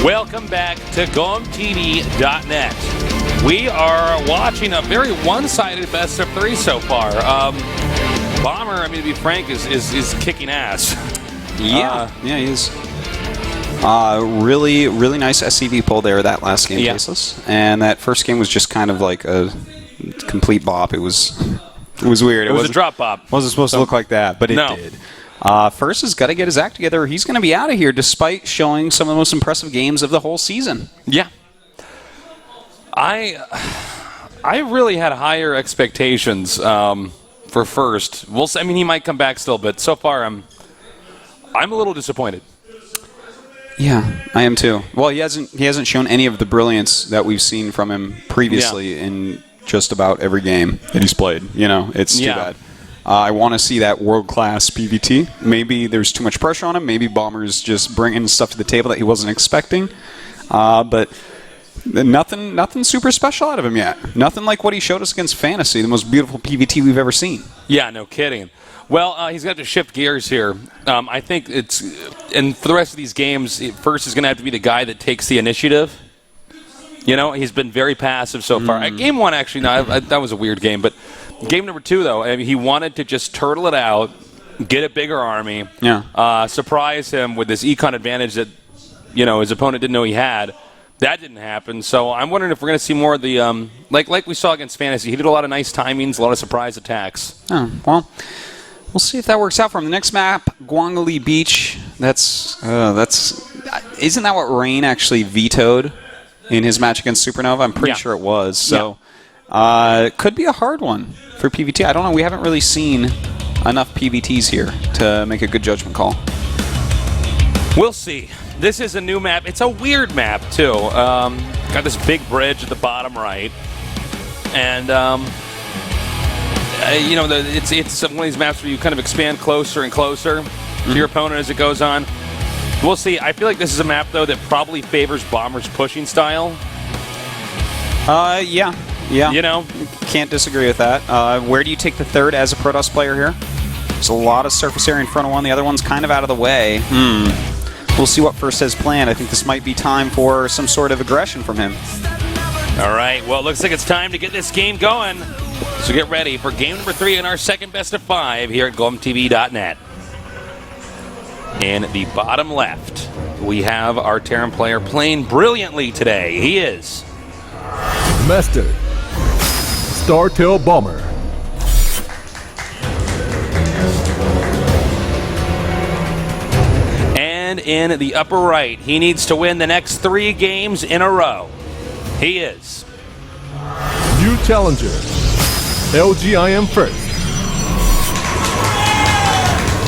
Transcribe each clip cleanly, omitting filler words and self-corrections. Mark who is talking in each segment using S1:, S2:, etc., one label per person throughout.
S1: Welcome back to GOMTV.net. We are watching a very one-sided best of three so far. Bomber, I mean, to be frank, is kicking ass.
S2: Yeah, he is. Really nice SCV pull there that last game, Faceless. And that first game was just kind of like a complete bop. It was weird.
S1: It was a drop bop.
S2: Wasn't supposed to look like that, but it did. First has got to get his act together. He's going to be out of here despite showing some of the most impressive games of the whole season.
S1: Yeah. I really had higher expectations for first. We'll see. I mean, he might come back still, but so far I'm a little disappointed. Yeah, I am too. Well, he hasn't shown any of the brilliance that we've seen from him previously in just about every game that he's played. You know, it's too bad. I want to see that world-class PVT. Maybe there's too much pressure on him. Maybe Bomber's just bringing stuff to the table that he wasn't expecting. But nothing super special out of him yet. Nothing like what he showed us against Fantasy, the most beautiful PVT we've ever seen. Yeah, no kidding. Well, he's got to shift gears here. I think and for the rest of these games, first is going to have to be the guy that takes the initiative. You know, he's been very passive so far. Game one, actually, that was a weird game. But game number two, though, I mean, he wanted to just turtle it out, get a bigger army, surprise him with this econ advantage that, you know, his opponent didn't know he had. That didn't happen. So I'm wondering if we're going to see more of the, like we saw against Fantasy. He did a lot of nice timings, a lot of surprise attacks. Oh, well, we'll see if that works out for him. The next map, Guangali Beach. Isn't that what Rain actually vetoed in his match against Supernova? I'm pretty sure it was. So it could be a hard one for PVT. I don't know. We haven't really seen enough PVTs here to make a good judgment call. We'll see. This is a new map. It's a weird map, too. Got this big bridge at the bottom right. And, you know, it's one of these maps where you kind of expand closer and closer to your opponent as it goes on. We'll see. I feel like this is a map, though, that probably favors Bomber's pushing style. Yeah. You know? Can't disagree with that. Where do you take the third as a Protoss player here? There's a lot of surface area in front of one. The other one's kind of out of the way. We'll see what First has planned. I think this might be time for some sort of aggression from him. All right. Well, it looks like it's time to get this game going. So get ready for game number 3 in our second best of 5 here at GOMTV.net. In the bottom left, we have our Terran player playing brilliantly today. He is
S3: Master Startail Bomber.
S1: And in the upper right, he needs to win the next 3 games in a row. He is
S3: New challenger, LGIM First.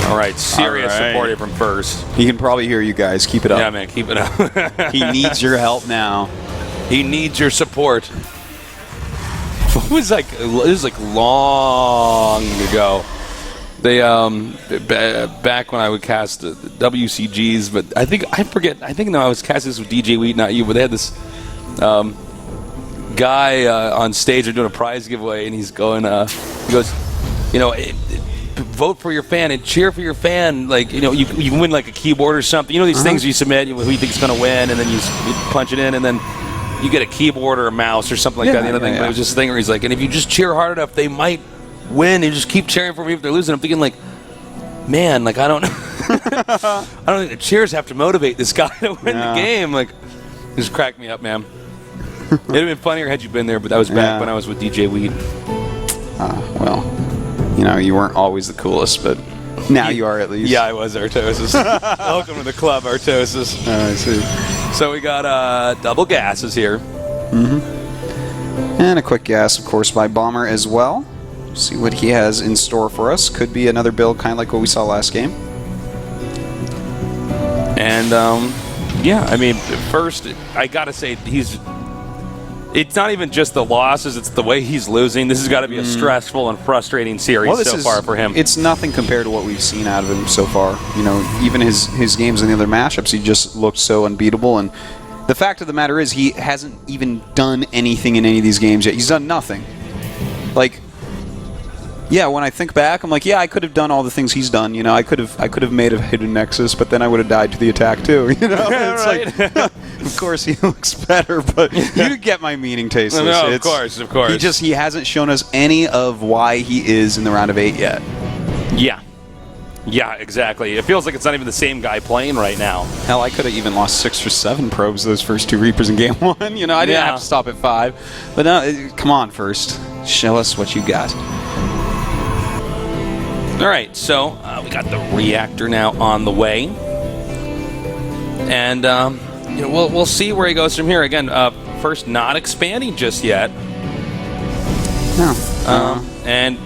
S1: All right, serious support from First.
S2: He can probably hear you guys. Keep it up.
S1: Yeah, man, keep it up.
S2: He needs your help now.
S1: He needs your support. It was like long ago. They back when I would cast the WCGs, but I think I was casting this with DJ Wheat, not you. But they had this guy on stage. They're doing a prize giveaway, and he's going. He goes, you know, vote for your fan and cheer for your fan. Like, you know, you can win like a keyboard or something. You know these things you submit, who you think is going to win, and then you punch it in, and then you get a keyboard or a mouse or something like that. The other thing, but it was just a thing where he's like, and if you just cheer hard enough, they might win. You just keep cheering for me if they're losing. I'm thinking like, man, like I don't think the cheers have to motivate this guy to win the game. Like, it just cracked me up, man. It'd have been funnier had you been there, but that was back when I was with DJ Weed.
S2: Well, you know, you weren't always the coolest, but now you are at least.
S1: Yeah, I was, Artosis. Welcome to the club, Artosis.
S2: Oh, I see.
S1: So we got double gases here.
S2: And a quick gas, of course, by Bomber as well. See what he has in store for us. Could be another build kind of like what we saw last game.
S1: And, yeah, I mean, First, I got to say, it's not even just the losses, it's the way he's losing. This has got to be a stressful and frustrating series so far for him.
S2: It's nothing compared to what we've seen out of him so far. You know, even his games in the other matchups, he just looked so unbeatable. And the fact of the matter is he hasn't even done anything in any of these games yet. He's done nothing. Like, Yeah, when I think back, I'm like, yeah, I could have done all the things he's done. You know, I could have made a hidden nexus, but then I would have died to the attack too. You know, it's like, of course he looks better, but you get my meaning, Tasteless.
S1: No, of course.
S2: He hasn't shown us any of why he is in the round of 8 yet.
S1: Yeah, exactly. It feels like it's not even the same guy playing right now.
S2: Hell, I could have even lost 6 or 7 probes those first 2 Reapers in game 1. You know, I didn't have to stop at 5. But no, come on, first. Show us what you got.
S1: All right, so we got the reactor now on the way. And we'll see where he goes from here. Again, first, not expanding just yet.
S2: No.
S1: And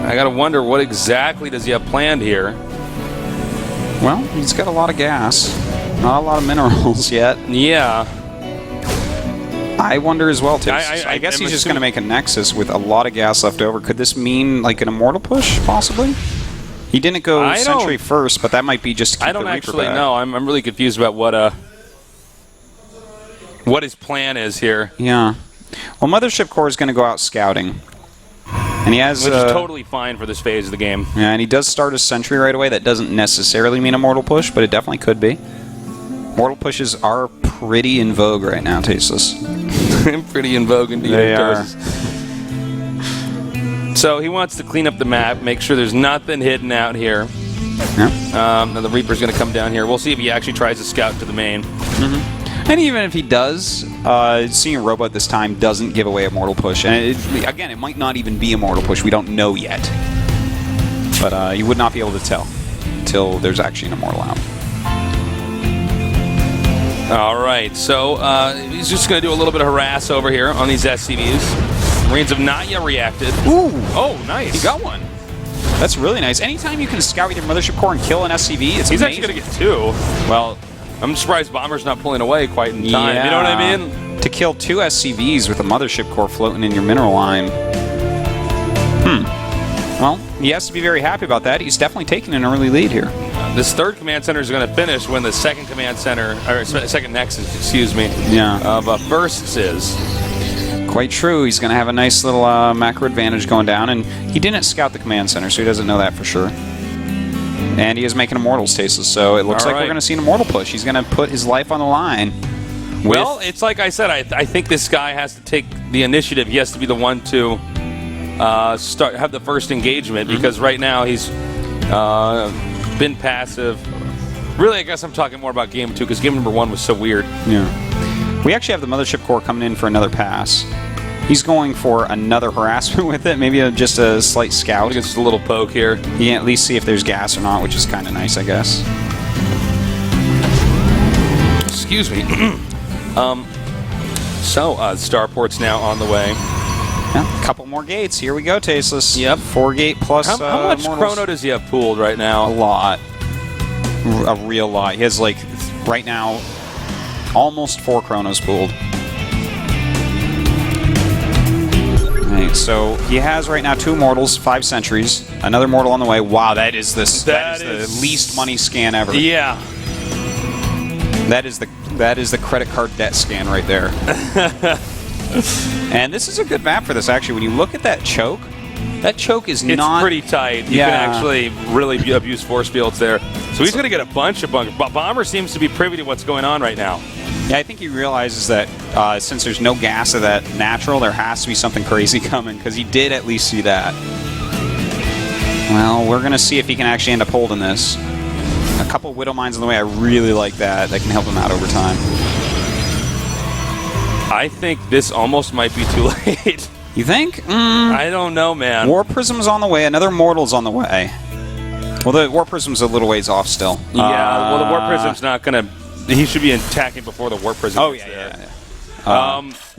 S1: I got to wonder, what exactly does he have planned here?
S2: Well, he's got a lot of gas. Not a lot of minerals yet.
S1: Yeah.
S2: I wonder as well, too. I guess he's just going to make a Nexus with a lot of gas left over. Could this mean like an Immortal push, possibly? He didn't go Sentry first, but that might be just to keep
S1: I don't actually know. I'm really confused about what his plan is here.
S2: Yeah. Well, Mothership Core is going to go out scouting. And he has,
S1: which is totally fine for this phase of the game.
S2: Yeah, and he does start a Sentry right away. That doesn't necessarily mean a Mortal Push, but it definitely could be. Mortal Pushes are pretty in vogue right now, Tasteless.
S1: Pretty in vogue indeed.
S2: They are.
S1: So he wants to clean up the map, make sure there's nothing hidden out here.
S2: Yeah.
S1: Now the Reaper's going to come down here. We'll see if he actually tries to scout to the main.
S2: Mm-hmm. And even if he does, seeing a robot this time doesn't give away a Mortal Push. And again, it might not even be a Mortal Push. We don't know yet. But you would not be able to tell until there's actually an Immortal out.
S1: All right, so he's just going to do a little bit of harass over here on these SCVs. Marines have not yet reacted.
S2: Ooh!
S1: Oh, nice.
S2: He got one. That's really nice. Anytime you can scout with your Mothership Core and kill an SCV, it's
S1: He's
S2: amazing.
S1: actually going to get 2. Well, I'm surprised Bomber's not pulling away quite in time.
S2: Yeah.
S1: You know what I mean?
S2: To kill 2 SCVs with a Mothership Core floating in your mineral line. Well, he has to be very happy about that. He's definitely taking an early lead here.
S1: This third command center is going to finish when the second command center, or second Nexus, excuse me, of bursts is.
S2: Quite true. He's going to have a nice little macro advantage going down, and he didn't scout the command center, so he doesn't know that for sure. And he is making Immortals, Tasteless, so it looks like we're going to see an Immortal push. He's going to put his life on the line.
S1: Well, it's like I said, I think this guy has to take the initiative. He has to be the one to have the first engagement, because right now he's been passive. Really, I guess I'm talking more about game 2, because game number 1 was so weird.
S2: Yeah. We actually have the Mothership Core coming in for another pass. He's going for another harassment with it, maybe just a slight scout.
S1: I think it's just a little poke here.
S2: You can at least see if there's gas or not, which is kind of nice, I guess.
S1: Excuse me. Starport's now on the way.
S2: Yeah, a couple more gates. Here we go, Tasteless.
S1: Yep.
S2: 4 gate plus.
S1: How much chrono does he have pooled right now?
S2: A lot. A real lot. He has, like, right now, almost 4 chronos pooled. Right, so he has right now 2 mortals, 5 sentries, another mortal on the way. Wow, that is the least money scan ever.
S1: Yeah.
S2: That is the credit card debt scan right there. And this is a good map for this, actually. When you look at that choke is
S1: it's pretty tight. You can actually really abuse force fields there. So he's going to get a bunch of bunkers. Bomber seems to be privy to what's going on right now.
S2: Yeah, I think he realizes that since there's no gas of that natural, there has to be something crazy coming, because he did at least see that. Well, we're going to see if he can actually end up holding this. A couple Widow Mines on the way, I really like that. That can help him out over time.
S1: I think this almost might be too late.
S2: You think?
S1: I don't know, man.
S2: War Prism's on the way. Another Mortal's on the way. Well, the War Prism's a little ways off still.
S1: Yeah, well, the War Prism's not going to... He should be attacking before the War Prism.
S2: Oh, yeah.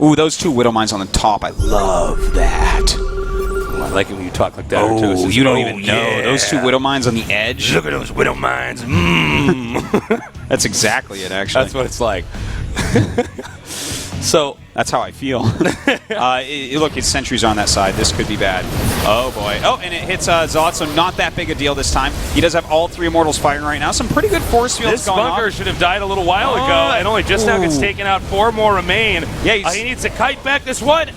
S2: Ooh, those 2 Widow Mines on the top. I love that.
S1: Ooh, I like it when you talk like that.
S2: Oh, you don't even know. Yeah. Those 2 Widow Mines on the edge.
S1: Look at those Widow Mines.
S2: That's exactly it, actually.
S1: That's what it's like. So
S2: that's how I feel. Look, his sentries are on that side. This could be bad. Oh, boy. Oh, and it hits Zod, so not that big a deal this time. He does have all 3 Immortals firing right now. Some pretty good force fields going on.
S1: This bunker should have died a little while ago, and only just now gets taken out. 4 more remain.
S2: Yeah,
S1: he needs to kite back this one.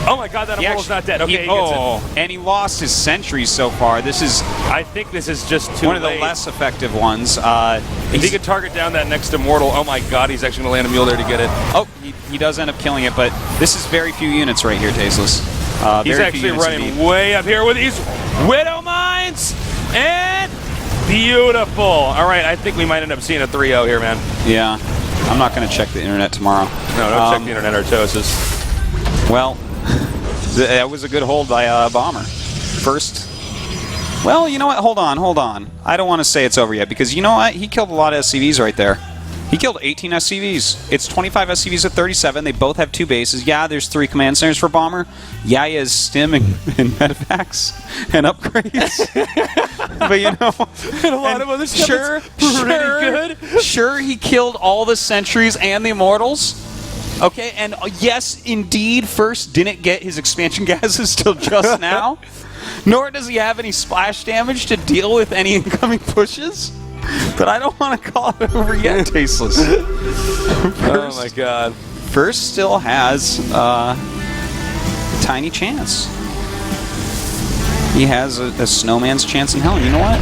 S1: Oh my God, that Immortal's not dead. Okay, he gets it.
S2: And he lost his sentries so far. This is
S1: I think this is just too
S2: one of the
S1: late.
S2: less effective ones.
S1: If he could target down that next Immortal, oh my God, he's actually going to land a mule there to get it.
S2: Oh, he does end up killing it, but this is very few units right here, Tasteless.
S1: He's actually running way up here with these Widow Mines, and beautiful. All right, I think we might end up seeing a 3-0 here, man.
S2: Yeah, I'm not going to check the internet tomorrow.
S1: No, don't check the internet, Artosis.
S2: Well, that was a good hold by Bomber. First. Well, you know what? Hold on. I don't want to say it's over yet, because you know what? He killed a lot of SCVs right there. He killed 18 SCVs. It's 25 SCVs at 37. They both have 2 bases. Yeah, there's 3 command centers for Bomber. Yeah, he has stim and medevacs and upgrades. But you know,
S1: And a lot of other stuff pretty good.
S2: Sure, he killed all the sentries and the Immortals. Okay, and yes, indeed, First didn't get his expansion gases till just now. Nor does he have any splash damage to deal with any incoming pushes. But I don't want to call it over yet, Tasteless.
S1: Oh my God.
S2: First still has a tiny chance. He has a snowman's chance in hell. And you know what?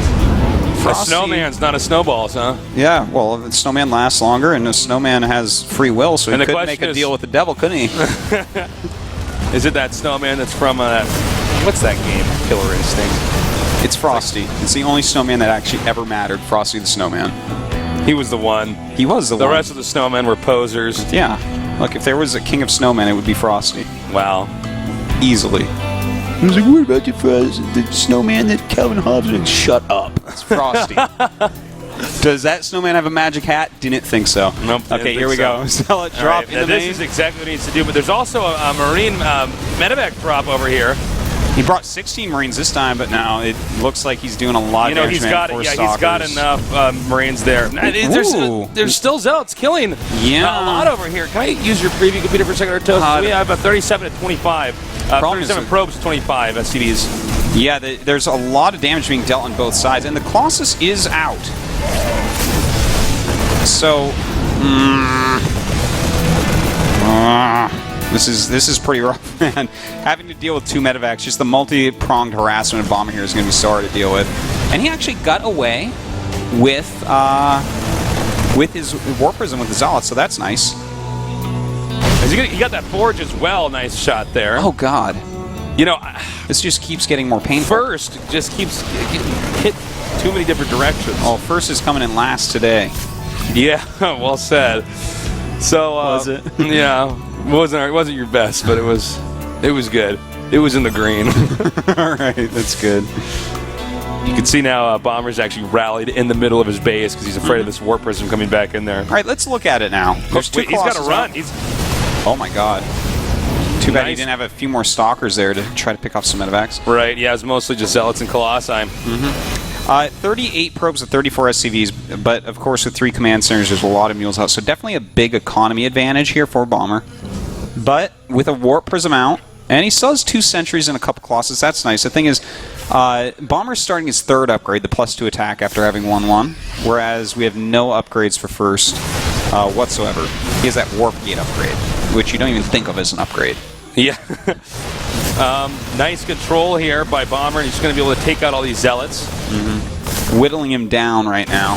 S2: Frosty,
S1: A snowman's not a snowballs, huh?
S2: Yeah, well, the snowman lasts longer, and the snowman has free will, so
S1: And
S2: he
S1: the
S2: could make
S1: question
S2: a
S1: is-
S2: deal with the devil, couldn't he?
S1: Is it that snowman that's from what's that game? Killer Instinct.
S2: It's Frosty. It's the only snowman that actually ever mattered, Frosty the Snowman.
S1: He was the one.
S2: He was the
S1: The
S2: one.
S1: rest of the snowmen were posers.
S2: Yeah. Look, if there was a king of snowmen, it would be Frosty.
S1: Wow.
S2: Easily. He was like, what about the snowman that Calvin Hobbes would shut up? It's Frosty. Does that snowman have a magic hat? Didn't think so.
S1: Nope, didn't
S2: Okay,
S1: think
S2: here we
S1: so.
S2: go. Sell it,
S1: All
S2: drop
S1: right,
S2: in
S1: now
S2: the
S1: this
S2: main.
S1: is exactly what he needs to do, but there's also a Marine medevac drop over here.
S2: He brought 16 Marines this time, but now it looks like he's doing a lot
S1: You know,
S2: of damage.
S1: he's got
S2: for
S1: he's got
S2: stalkers.
S1: enough Marines there.
S2: Ooh.
S1: There's still Zealots killing
S2: Yeah.
S1: a lot over here. Can I use your preview computer for a second, Artosis? We have a 37 to 25.
S2: Problem is
S1: 37 probes to 25 SCVs.
S2: Yeah, there's a lot of damage being dealt on both sides, and the Colossus is out. So, this is pretty rough, man. Having to deal with 2 medevacs, just the multi-pronged harassment of Bomber here is going to be so hard to deal with. And he actually got away with his War Prism with the Zealots, so that's nice.
S1: He got that forge as well. Nice shot there.
S2: Oh, God.
S1: You know,
S2: This just keeps getting more painful.
S1: First just keeps getting hit too many different directions.
S2: Oh, First is coming in last today.
S1: Yeah, well said. So
S2: Was it?
S1: Yeah, it wasn't your best, but it was good. It was in the green.
S2: All right, that's good.
S1: You can see now Bomber's actually rallied in the middle of his base because he's afraid of this War Prism coming back in there.
S2: All right, let's look at it now. There's 2
S1: Wait, he's got to
S2: Colossus
S1: run.
S2: out. Oh my God. Too bad he
S1: Nice.
S2: didn't have a few more stalkers there to try to pick off some medevacs.
S1: Right, yeah, it's mostly just Zealots and Colossi.
S2: 38 probes with 34 SCVs, but of course with 3 command centers, there's a lot of mules out, so definitely a big economy advantage here for Bomber. But with a Warp Prism out, and he still has 2 sentries and a couple Colossus, that's nice. The thing is, Bomber's starting his 3rd upgrade, the +2 attack after having 1-1, whereas we have no upgrades for First whatsoever. He has that Warp Gate upgrade, which you don't even think of as an upgrade.
S1: Yeah. Nice control here by Bomber. He's going to be able to take out all these Zealots.
S2: Whittling him down right now.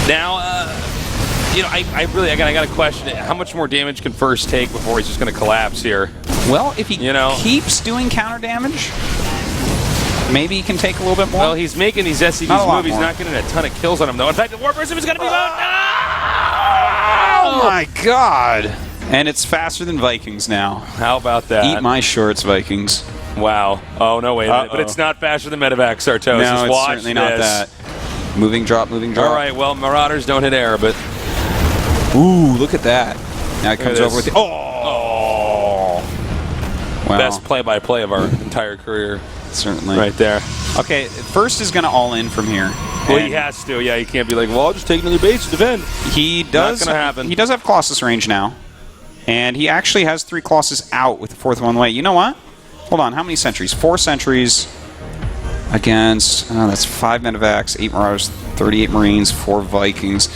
S1: Now, you know, I got to question it. How much more damage can First take before he's just going to collapse here?
S2: Well, if he
S1: know.
S2: keeps doing counter damage, maybe he can take a little bit more.
S1: Well, he's making these
S2: Not a
S1: SCVs
S2: lot
S1: move. He's
S2: more.
S1: not getting a ton of kills on him, though. In fact, the War Prism is going to be
S2: Oh my God! And it's faster than Vikings now.
S1: How about that?
S2: Eat my shorts, Vikings.
S1: Wow. Oh, no, wait a minute. But it's not faster than Medevac, Sartos.
S2: No,
S1: Just
S2: it's
S1: watch
S2: certainly not
S1: this.
S2: that. Moving drop, moving drop.
S1: All right, well, Marauders don't hit air, but...
S2: Ooh, look at that. Now it comes
S1: at
S2: over with
S1: this.
S2: the... Oh! Wow.
S1: Best play-by-play of our entire career.
S2: Certainly.
S1: Right there.
S2: Okay, First is going to all in from here.
S1: Well,
S2: And
S1: he has to. Yeah, he can't be like, well, I'll just take another base to defend.
S2: He does.
S1: Not gonna happen.
S2: He does have Colossus range now, and he actually has 3 Colossus out with the 4th one way. You know what? Hold on. How many sentries? 4 sentries against. That's 5 Medevacs, 8 Marauders, 38 Marines, 4 Vikings.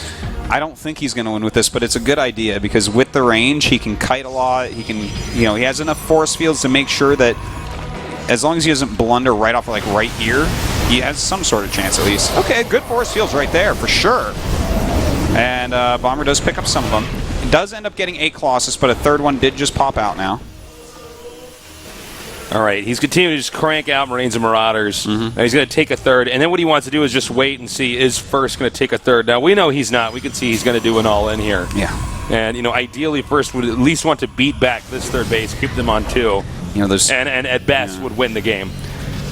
S2: I don't think he's going to win with this, but it's a good idea because with the range, he can kite a lot. He can, he has enough force fields to make sure that as long as he doesn't blunder right off, like right here, he has some sort of chance at least. Okay, good force fields right there for sure. And Bomber does pick up some of them. It does end up getting 8 Colossus, but a third one did just pop out now.
S1: All right, he's continuing to just crank out Marines and Marauders. And he's going to take a third, and then what he wants to do is just wait and see, is First going to take a third? Now, we know he's not. We can see he's going to do an all-in here.
S2: Yeah.
S1: And, ideally, First would at least want to beat back this third base, keep them on 2,
S2: those,
S1: and at best would win the game.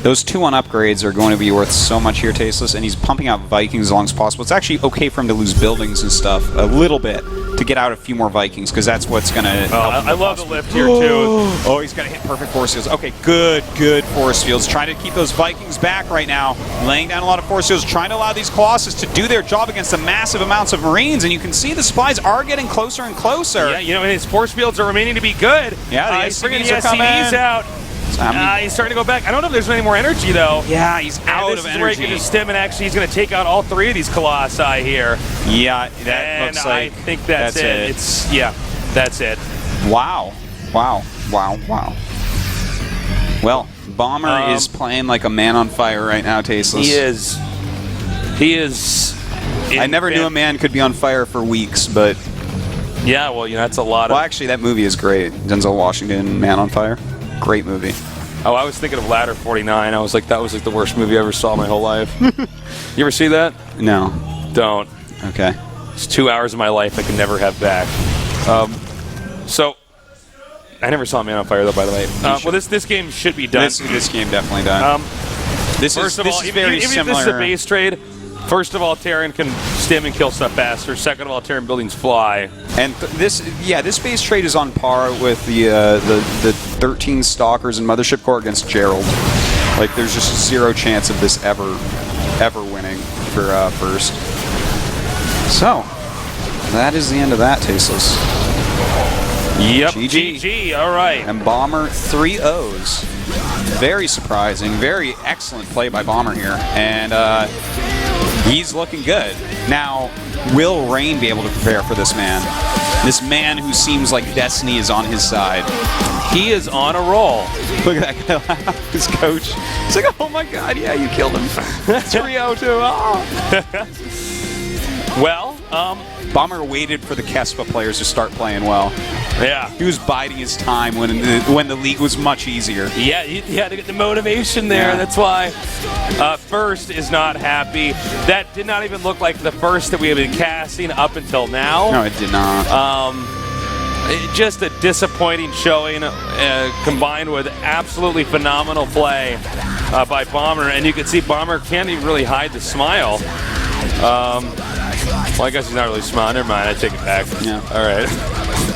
S2: Those 2-1 upgrades are going to be worth so much here, Tasteless, and he's pumping out Vikings as long as possible. It's actually okay for him to lose buildings and stuff a little bit to get out a few more Vikings, because that's what's going to help him.
S1: I love the lift here, too.
S2: Oh, he's got to hit perfect force fields. Okay, good force fields. Trying to keep those Vikings back right now. Laying down a lot of force fields, trying to allow these Colossus to do their job against the massive amounts of Marines, and you can see the supplies are getting closer and closer.
S1: Yeah, and his force fields are remaining to be good.
S2: Yeah,
S1: he's bringing the SCVs out. He's starting to go back. I don't know if there's any more energy, though.
S2: Yeah, he's out of energy.
S1: This is where he can just stem, and actually he's going to take out all 3 of these Colossi here.
S2: Yeah, that looks like...
S1: I think that's it. That's it.
S2: Wow. Well, Bomber is playing like a man on fire right now, Tasteless.
S1: He is...
S2: I never knew a man could be on fire for weeks, but...
S1: Yeah, well, that's a lot of...
S2: Well, actually, that movie is great. Denzel Washington, Man on Fire. Great movie.
S1: Oh, I was thinking of Ladder 49. I was like, that was like the worst movie I ever saw in my whole life. You ever see that?
S2: No.
S1: Don't.
S2: Okay.
S1: It's 2 hours of my life I can never have back. So, I never saw Man on Fire, though, by the way. Well, this game should be done.
S2: This game definitely done. This is very similar.
S1: If this is a base trade, first of all, Terran can stim and kill stuff faster. Second of all, Terran buildings fly.
S2: And this base trade is on par with the 13 Stalkers and Mothership Core against Gerald. Like, there's just 0 chance of this ever winning for First. So, that is the end of that, Tasteless.
S1: Yep.
S2: GG.
S1: All right.
S2: And Bomber 3 O's. Very surprising. Very excellent play by Bomber here. And he's looking good. Now, will Rain be able to prepare for this man? This man who seems like destiny is on his side.
S1: He is on a roll.
S2: Look at that guy, his coach. He's like, oh my god, yeah, you killed him. 3-0 too. Oh.
S1: Well,
S2: Bomber waited for the Kespa players to start playing well.
S1: Yeah.
S2: He was biding his time when the league was much easier.
S1: Yeah, he had to get the motivation there. Yeah. That's why First is not happy. That did not even look like the First that we have been casting up until now.
S2: No, it did not.
S1: Just a disappointing showing combined with absolutely phenomenal play by Bomber. And you can see Bomber can't even really hide the smile. Well, I guess he's not really smiling. Never mind, I take it back.
S2: Yeah.
S1: All right.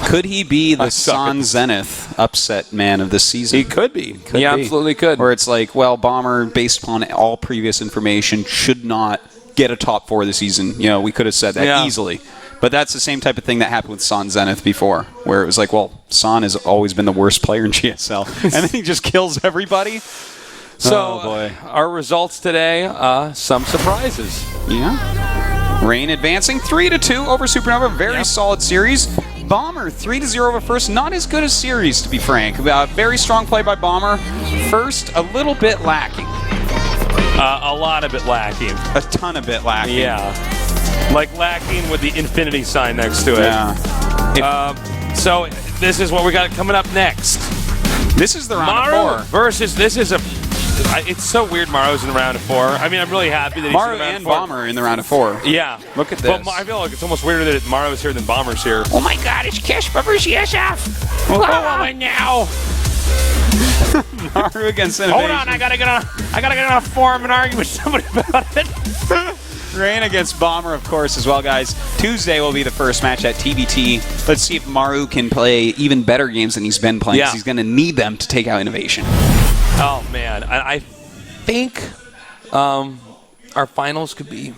S2: Could he be the San Zenith upset man of the season?
S1: He could be. He absolutely could.
S2: Where it's like, well, Bomber, based upon all previous information, should not get a top 4 this season. We could have said that easily. But that's the same type of thing that happened with San Zenith before, where it was like, well, San has always been the worst player in GSL. And then he just kills everybody.
S1: So, our results today, some surprises.
S2: Yeah. Rain advancing 3-2 over Supernova. Very solid series. Bomber 3-0 over First. Not as good a series, to be frank. Very strong play by Bomber. First, a little bit lacking.
S1: A lot of it lacking.
S2: A ton of it lacking.
S1: Yeah. Like lacking with the infinity sign next to it.
S2: Yeah.
S1: So this is what we got coming up next.
S2: This is the round of 4.
S1: Versus, this is a... It's so weird Maru's in the round of 4. I mean, I'm really happy that he's
S2: Maru
S1: in the round
S2: and
S1: of 4.
S2: Bomber in the round of 4.
S1: Yeah.
S2: Look at this.
S1: But I feel like it's almost weirder that Maru's here than Bomber's here.
S2: Oh my god, it's Cash Bubbers, GSF!
S1: Oh, now!
S2: Maru against Innovation.
S1: Hold on, I gotta get on a forum and argue with somebody about it.
S2: Rain against Bomber, of course, as well, guys. Tuesday will be the first match at TBT. Let's see if Maru can play even better games than he's been playing, because he's going to need them to take out Innovation.
S1: Oh, man. I think our finals could be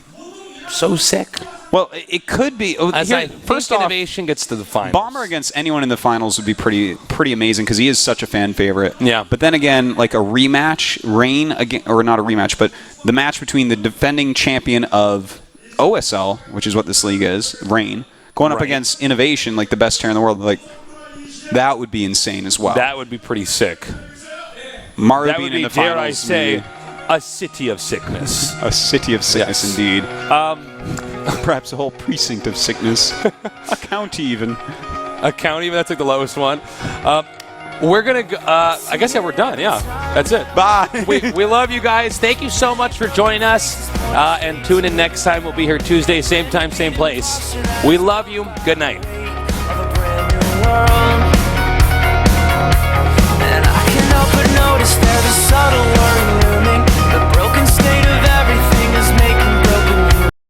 S1: so sick.
S2: Well, it could be.
S1: First Innovation gets to the finals.
S2: Bomber against anyone in the finals would be pretty amazing, because he is such a fan favorite.
S1: Yeah.
S2: But then again, like a rematch, Rain again, or not a rematch, but the match between the defending champion of OSL, which is what this league is, Reign, going up against Innovation, like the best tier in the world, like that would be insane as well.
S1: That would be pretty sick.
S2: Mario
S1: That
S2: being
S1: would be,
S2: in the
S1: dare
S2: finals,
S1: I say, a city of sickness.
S2: a city of sickness,
S1: Yes.
S2: indeed. Perhaps a whole precinct of sickness, a county even.
S1: A county, that's like the lowest one. We're going to, I guess, yeah, we're done. Yeah, that's it.
S2: Bye.
S1: We love you guys. Thank you so much for joining us. And tune in next time. We'll be here Tuesday, same time, same place. We love you. Good night.
S4: Of a brand new world.